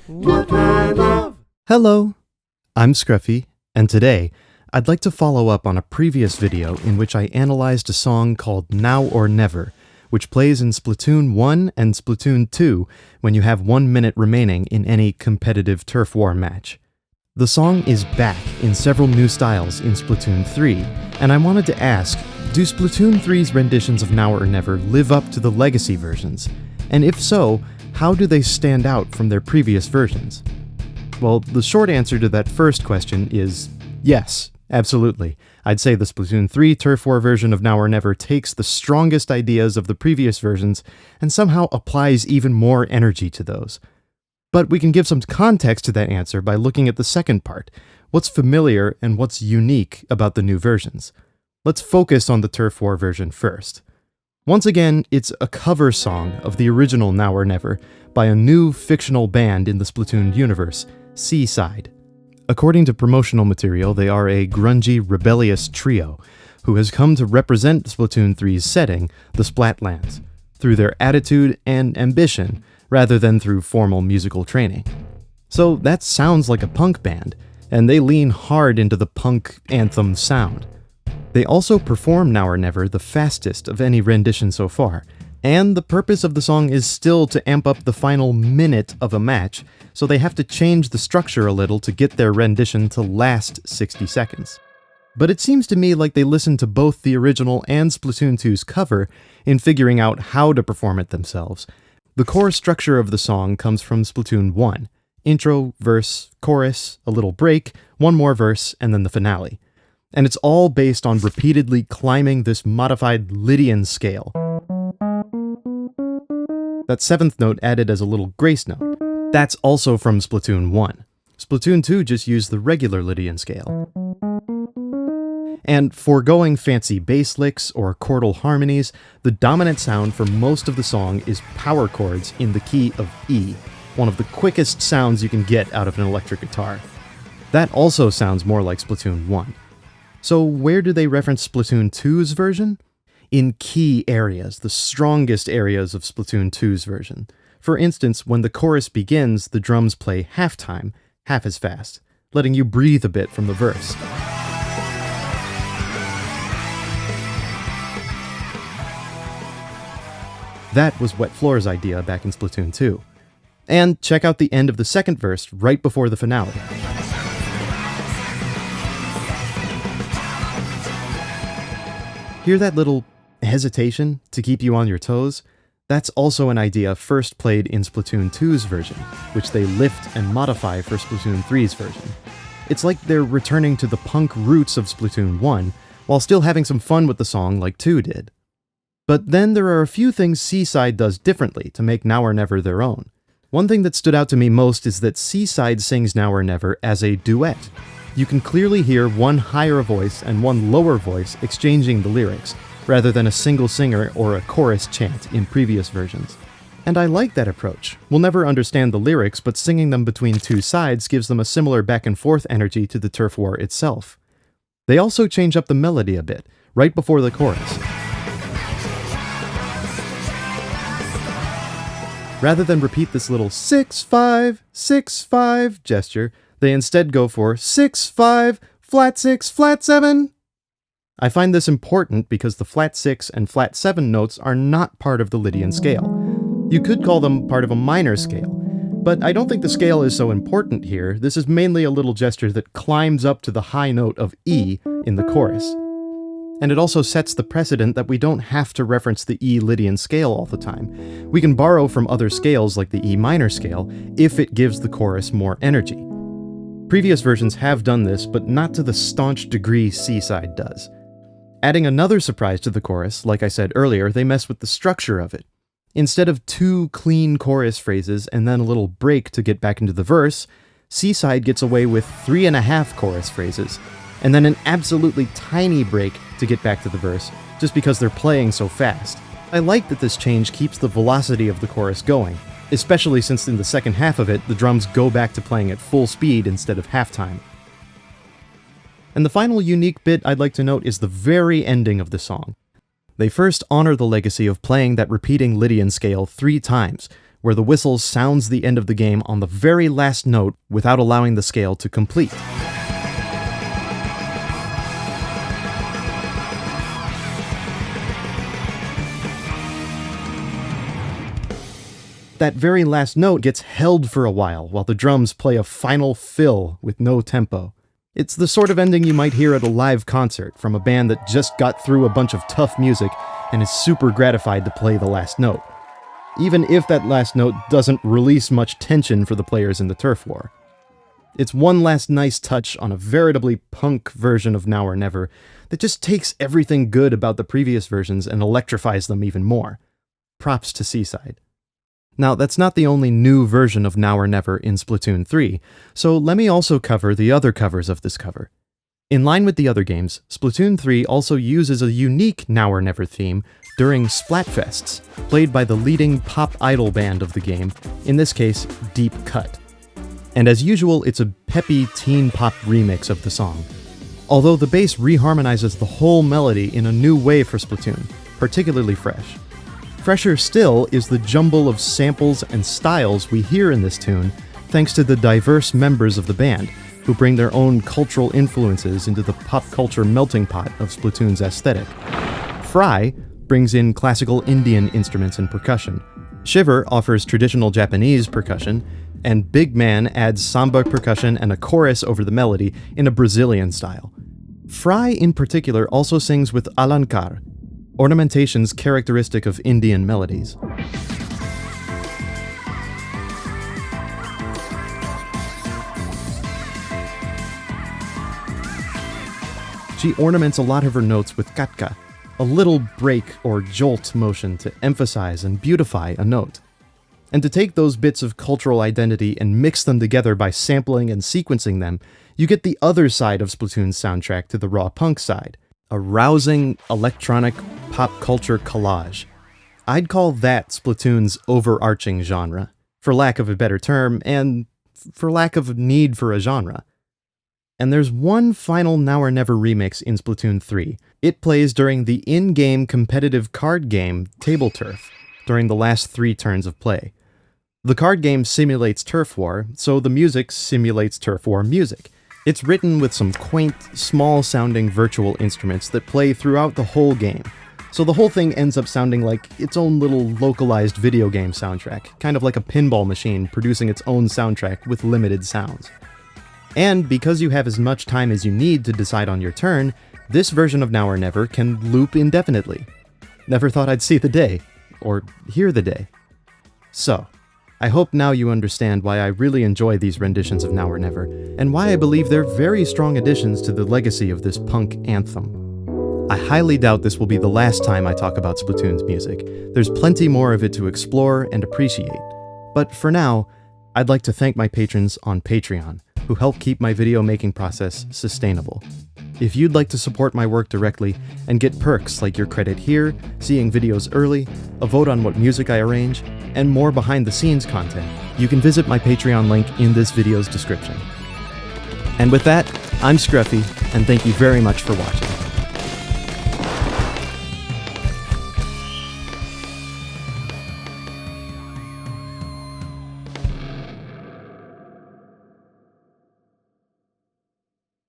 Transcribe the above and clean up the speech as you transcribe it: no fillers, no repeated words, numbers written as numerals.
what I love. Hello, I'm Scruffy, and today I'd like to follow up on a previous video in which I analyzed a song called Now or Never, which plays in Splatoon 1 and Splatoon 2 when you have 1 minute remaining in any competitive turf war match. The song is back in several new styles in Splatoon 3, and I wanted to ask, do Splatoon 3's renditions of Now or Never live up to the legacy versions? And if so, how do they stand out from their previous versions? Well, the short answer to that first question is yes, absolutely. I'd say the Splatoon 3 Turf War version of Now or Never takes the strongest ideas of the previous versions and somehow applies even more energy to those. But we can give some context to that answer by looking at the second part. What's familiar and what's unique about the new versions? Let's focus on the Turf War version first. Once again, it's a cover song of the original Now or Never by a new fictional band in the Splatoon universe, Seaside. According to promotional material, they are a grungy, rebellious trio who has come to represent Splatoon 3's setting, the Splatlands, through their attitude and ambition, rather than through formal musical training. So that sounds like a punk band, and they lean hard into the punk anthem sound. They also perform Now or Never the fastest of any rendition so far, and the purpose of the song is still to amp up the final minute of a match, so they have to change the structure a little to get their rendition to last 60 seconds. But it seems to me like they listened to both the original and Splatoon 2's cover in figuring out how to perform it themselves. The core structure of the song comes from Splatoon 1. Intro, verse, chorus, a little break, one more verse, and then the finale. And it's all based on repeatedly climbing this modified Lydian scale. That seventh note added as a little grace note. That's also from Splatoon 1. Splatoon 2 just used the regular Lydian scale. And foregoing fancy bass licks or chordal harmonies, the dominant sound for most of the song is power chords in the key of E, one of the quickest sounds you can get out of an electric guitar. That also sounds more like Splatoon 1. So where do they reference Splatoon 2's version? In key areas, the strongest areas of Splatoon 2's version. For instance, when the chorus begins, the drums play half-time, half as fast, letting you breathe a bit from the verse. That was Wet Floor's idea back in Splatoon 2. And check out the end of the second verse right before the finale. Hear that little hesitation to keep you on your toes? That's also an idea first played in Splatoon 2's version, which they lift and modify for Splatoon 3's version. It's like they're returning to the punk roots of Splatoon 1, while still having some fun with the song like 2 did. But then there are a few things Seaside does differently to make Now or Never their own. One thing that stood out to me most is that Seaside sings Now or Never as a duet. You can clearly hear one higher voice and one lower voice exchanging the lyrics, rather than a single singer or a chorus chant in previous versions. And I like that approach. We'll never understand the lyrics, but singing them between two sides gives them a similar back and forth energy to the turf war itself. They also change up the melody a bit, right before the chorus. Rather than repeat this little 6-5, 6-5 gesture, they instead go for 6-5, flat 6, flat 7. I find this important because the flat 6 and flat 7 notes are not part of the Lydian scale. You could call them part of a minor scale, but I don't think the scale is so important here. This is mainly a little gesture that climbs up to the high note of E in the chorus. And it also sets the precedent that we don't have to reference the E Lydian scale all the time. We can borrow from other scales like the E minor scale if it gives the chorus more energy. Previous versions have done this, but not to the staunch degree Seaside does. Adding another surprise to the chorus, like I said earlier, they mess with the structure of it. Instead of 2 clean chorus phrases and then a little break to get back into the verse, Seaside gets away with 3.5 chorus phrases, and then an absolutely tiny break to get back to the verse, just because they're playing so fast. I like that this change keeps the velocity of the chorus going, especially since in the second half of it, the drums go back to playing at full speed instead of halftime. And the final unique bit I'd like to note is the very ending of the song. They first honor the legacy of playing that repeating Lydian scale 3 times, where the whistle sounds the end of the game on the very last note without allowing the scale to complete. That very last note gets held for a while the drums play a final fill with no tempo. It's the sort of ending you might hear at a live concert from a band that just got through a bunch of tough music and is super gratified to play the last note, even if that last note doesn't release much tension for the players in the turf war. It's one last nice touch on a veritably punk version of Now or Never that just takes everything good about the previous versions and electrifies them even more. Props to Seaside. Now, that's not the only new version of Now or Never in Splatoon 3, so let me also cover the other covers of this cover. In line with the other games, Splatoon 3 also uses a unique Now or Never theme during Splatfests, played by the leading pop idol band of the game, in this case, Deep Cut. And as usual, it's a peppy teen pop remix of the song. Although the bass reharmonizes the whole melody in a new way for Splatoon, particularly fresh. Fresher still is the jumble of samples and styles we hear in this tune, thanks to the diverse members of the band, who bring their own cultural influences into the pop culture melting pot of Splatoon's aesthetic. Frye brings in classical Indian instruments and percussion. Shiver offers traditional Japanese percussion, and Big Man adds samba percussion and a chorus over the melody in a Brazilian style. Frye in particular also sings with alankar, ornamentations characteristic of Indian melodies. She ornaments a lot of her notes with katka, a little break or jolt motion to emphasize and beautify a note. And to take those bits of cultural identity and mix them together by sampling and sequencing them, you get the other side of Splatoon's soundtrack to the raw punk side. A rousing, electronic, pop culture collage. I'd call that Splatoon's overarching genre, for lack of a better term, and for lack of need for a genre. And there's one final Now or Never remix in Splatoon 3. It plays during the in-game competitive card game Tableturf, during the last 3 turns of play. The card game simulates turf war, so the music simulates turf war music. It's written with some quaint, small-sounding virtual instruments that play throughout the whole game, so the whole thing ends up sounding like its own little localized video game soundtrack, kind of like a pinball machine producing its own soundtrack with limited sounds. And because you have as much time as you need to decide on your turn, this version of Now or Never can loop indefinitely. Never thought I'd see the day, or hear the day. So, I hope now you understand why I really enjoy these renditions of Now or Never, and why I believe they're very strong additions to the legacy of this punk anthem. I highly doubt this will be the last time I talk about Splatoon's music. There's plenty more of it to explore and appreciate. But for now, I'd like to thank my patrons on Patreon, who help keep my video making process sustainable. If you'd like to support my work directly and get perks like your credit here, seeing videos early, a vote on what music I arrange, and more behind-the-scenes content, you can visit my Patreon link in this video's description. And with that, I'm Scruffy, and thank you very much for watching.